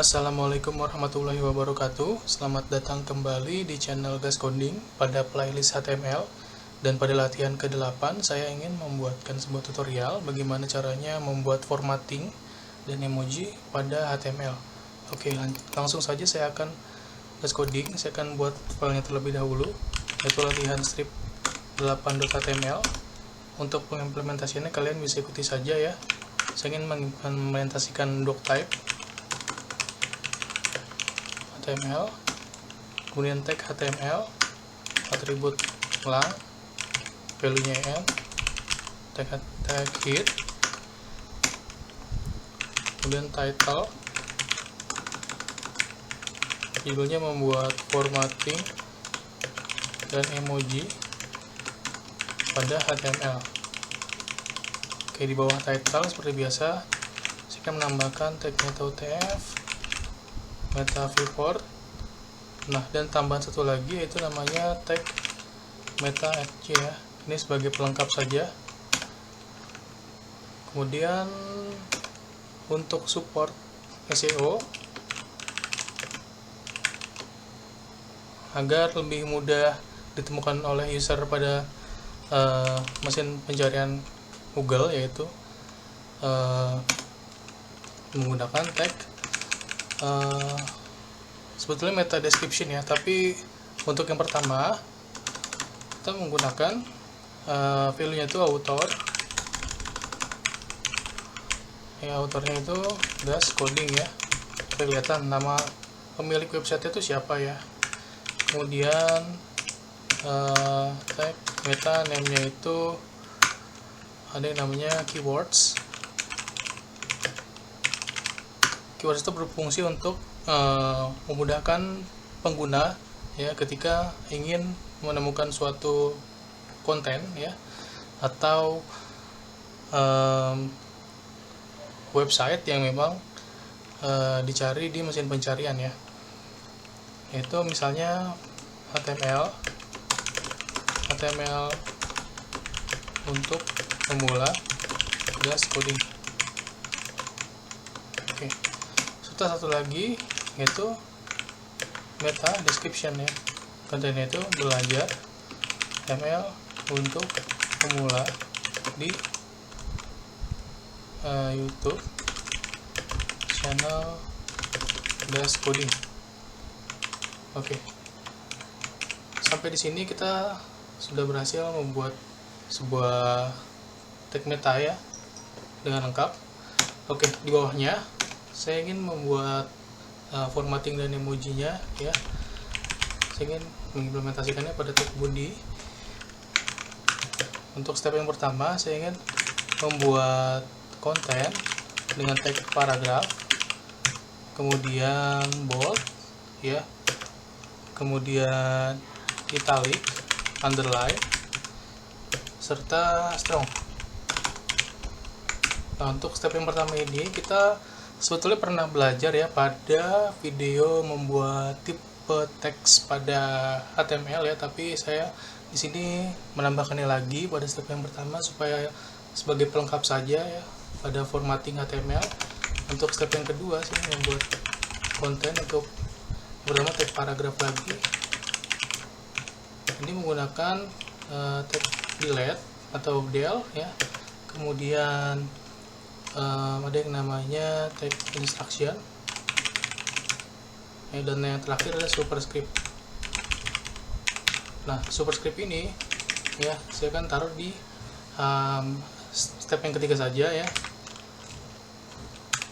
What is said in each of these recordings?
Assalamualaikum warahmatullahi wabarakatuh. Selamat datang kembali di channel Gas Coding pada playlist HTML. Dan pada latihan ke-8 saya ingin membuatkan sebuah tutorial bagaimana caranya membuat formatting dan emoji pada HTML. Oke, langsung saja saya akan Gas Coding. Saya akan buat filenya terlebih dahulu, yaitu latihan strip 8.html. Untuk pengimplementasiannya kalian bisa ikuti saja ya. Saya ingin mengimplementasikan doctype HTML, kemudian tag HTML, atribut lang, value-nya n, tag head, kemudian title, judulnya membuat formatting dan emoji pada HTML. Oke, di bawah title seperti biasa saya akan menambahkan tag meta UTF, meta viewport. Nah, dan tambahan satu lagi yaitu namanya tag meta fg ya. Ini sebagai pelengkap saja. Kemudian untuk support SEO agar lebih mudah ditemukan oleh user pada mesin pencarian Google, yaitu menggunakan tag sebetulnya meta description ya, tapi untuk yang pertama kita menggunakan value-nya itu author ya, authornya itu Gas Coding ya, kelihatan nama pemilik website itu siapa ya. Kemudian tag meta name-nya itu ada yang namanya keywords. Keywords itu berfungsi untuk memudahkan pengguna ya ketika ingin menemukan suatu konten ya, atau website yang memang dicari di mesin pencarian ya. Itu misalnya HTML untuk pemula Gas Coding. Oke. Satu lagi yaitu meta description ya, kontennya itu belajar HTML untuk pemula di YouTube channel Gas Coding. Oke, sampai di sini kita sudah berhasil membuat sebuah tag meta ya dengan lengkap. Oke, di bawahnya saya ingin membuat formatting dan emojinya ya. Saya ingin mengimplementasikannya pada tag body. Untuk step yang pertama saya ingin membuat konten dengan tag paragraf, kemudian bold ya, kemudian italic, underline, serta strong. Nah, untuk step yang pertama ini kita sebetulnya pernah belajar ya pada video membuat tipe teks pada HTML ya, tapi saya di sini menambahkannya lagi pada step yang pertama supaya sebagai pelengkap saja ya pada formatting HTML. Untuk step yang kedua saya membuat konten untuk pertama tag paragraf lagi. Ini menggunakan tag delete atau del ya, kemudian ada yang namanya tag instruction ya, dan yang terakhir adalah superscript. Nah, superscript ini ya saya akan taruh di step yang ketiga saja ya,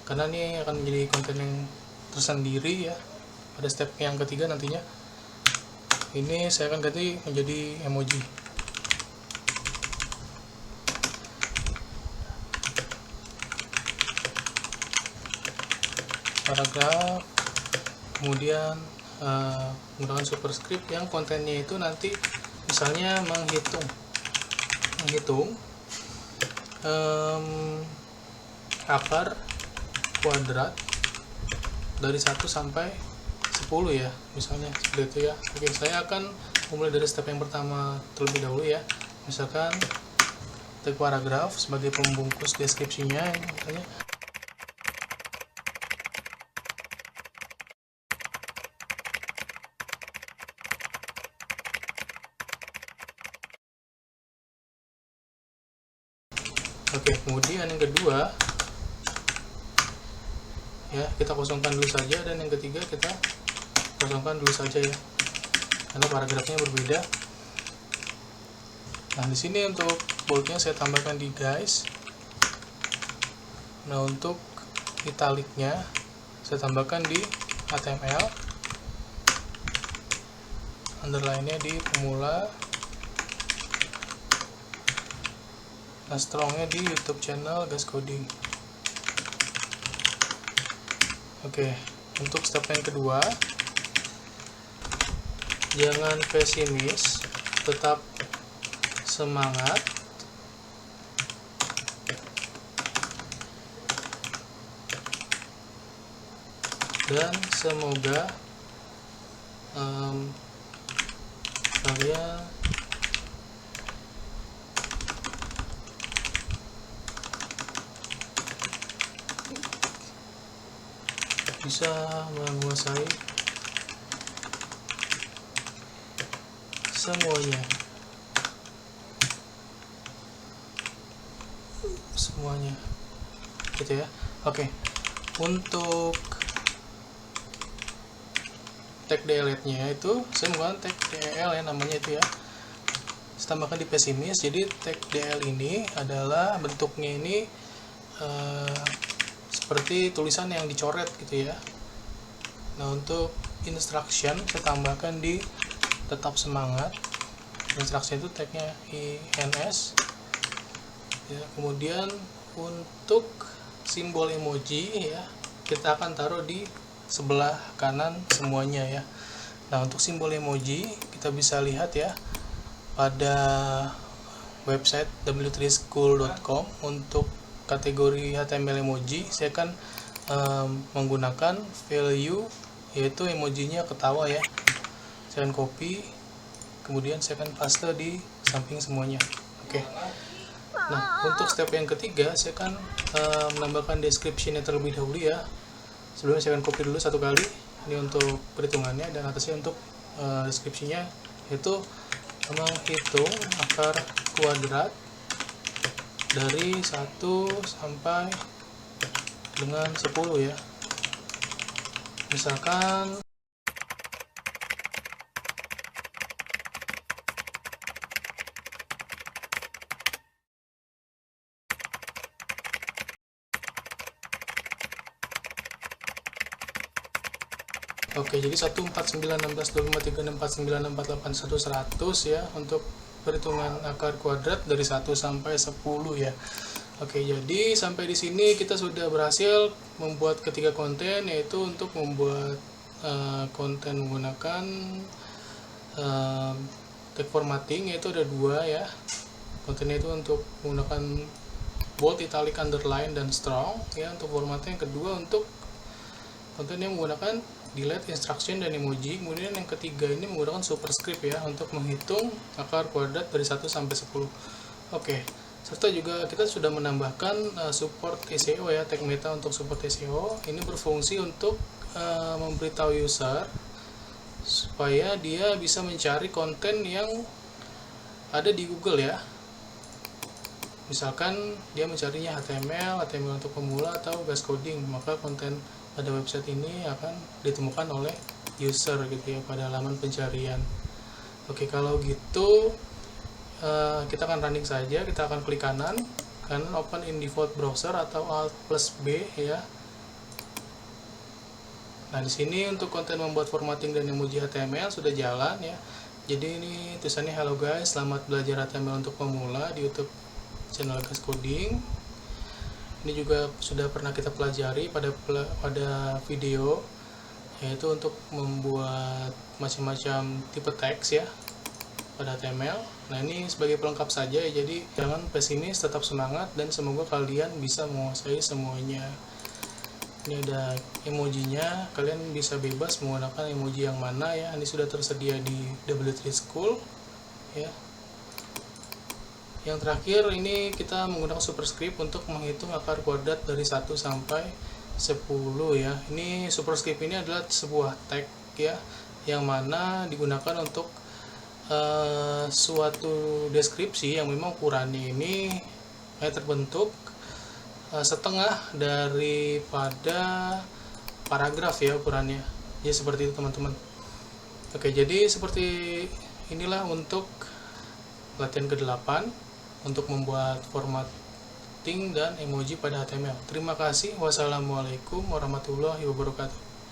karena ini akan menjadi konten yang tersendiri ya. Pada step yang ketiga nantinya ini saya akan ganti menjadi emoji. Paragraf, kemudian menggunakan superscript yang kontennya itu nanti misalnya menghitung akar kuadrat dari 1 sampai 10 ya, misalnya seperti itu ya. Oke, saya akan mulai dari step yang pertama terlebih dahulu ya. Misalkan tag paragraf sebagai pembungkus deskripsinya, misalnya Oke, kemudian yang kedua ya, kita kosongkan dulu saja, dan yang ketiga kita kosongkan dulu saja ya, karena paragrafnya berbeda. Nah, di sini untuk boldnya saya tambahkan di guys. Nah, untuk italiknya saya tambahkan di HTML, underline-nya di pemula, nah strongnya di YouTube channel Gas Coding. Oke, untuk step yang kedua, jangan pesimis, tetap semangat. Dan semoga kalian bisa menguasai semuanya. Gitu ya. Oke, untuk tag delete-nya itu saya menggunakan tag del ya, namanya itu ya, saya tambahkan di pesimis. Jadi tag del ini adalah bentuknya ini seperti tulisan yang dicoret gitu ya. Nah, untuk instruction saya tambahkan di tetap semangat. Instruction itu tagnya ins ya. Kemudian untuk simbol emoji ya, kita akan taruh di sebelah kanan semuanya ya. Nah, untuk simbol emoji kita bisa lihat ya pada website w3school.com. Untuk kategori HTML emoji saya akan menggunakan value, yaitu emojinya ketawa ya. Saya akan copy, kemudian saya akan paste di samping semuanya. Oke. Nah, untuk step yang ketiga saya akan menambahkan description-nya terlebih dahulu ya. Sebelumnya saya akan copy dulu satu kali, ini untuk perhitungannya, dan atasnya untuk deskripsinya, yaitu menghitung akar kuadrat dari 1 sampai dengan 10 ya. Misalkan oke, jadi 1, 4, 9, 16, 25, 36, 49, 48, 1, 100 ya untuk perhitungan akar kuadrat dari 1 sampai 10 ya. Oke, jadi sampai di sini kita sudah berhasil membuat ketiga konten, yaitu untuk membuat konten menggunakan tag formatting, yaitu ada 2 ya. Kontennya itu untuk menggunakan bold, italic, underline, dan strong ya untuk formatnya. Yang kedua untuk konten yang menggunakan delete, instruction, dan emoji. Kemudian yang ketiga ini menggunakan superscript ya untuk menghitung akar kuadrat dari 1 sampai 10. Oke, serta juga kita sudah menambahkan support SEO ya, tag meta untuk support SEO. Ini berfungsi untuk memberitahu user supaya dia bisa mencari konten yang ada di Google ya. Misalkan dia mencarinya HTML untuk pemula atau Gas Coding, maka konten pada website ini akan ditemukan oleh user gitu ya pada halaman pencarian. Oke, kalau gitu kita akan running saja. Kita akan klik kanan open in default browser atau Alt plus B ya. Nah, di sini untuk konten membuat formatting dan emoji HTML sudah jalan ya. Jadi ini tulisannya hello guys, selamat belajar HTML untuk pemula di YouTube channel Gas Coding. Ini juga sudah pernah kita pelajari pada video, yaitu untuk membuat macam-macam tipe teks ya pada HTML. Nah, ini sebagai pelengkap saja ya, jadi jangan pesimis, tetap semangat, dan semoga kalian bisa menguasai semuanya. Ini ada emojinya, kalian bisa bebas menggunakan emoji yang mana ya. Ini sudah tersedia di W3 School ya. Yang terakhir ini kita menggunakan superscript untuk menghitung akar kuadrat dari 1 sampai 10 ya. Ini superscript ini adalah sebuah tag ya, yang mana digunakan untuk suatu deskripsi yang memang ukurannya ini terbentuk setengah daripada paragraf ya ukurannya. Ya seperti itu teman-teman. Oke, jadi seperti inilah untuk latihan ke-8 untuk membuat formatting dan emoji pada HTML. Terima kasih. Wassalamualaikum warahmatullahi wabarakatuh.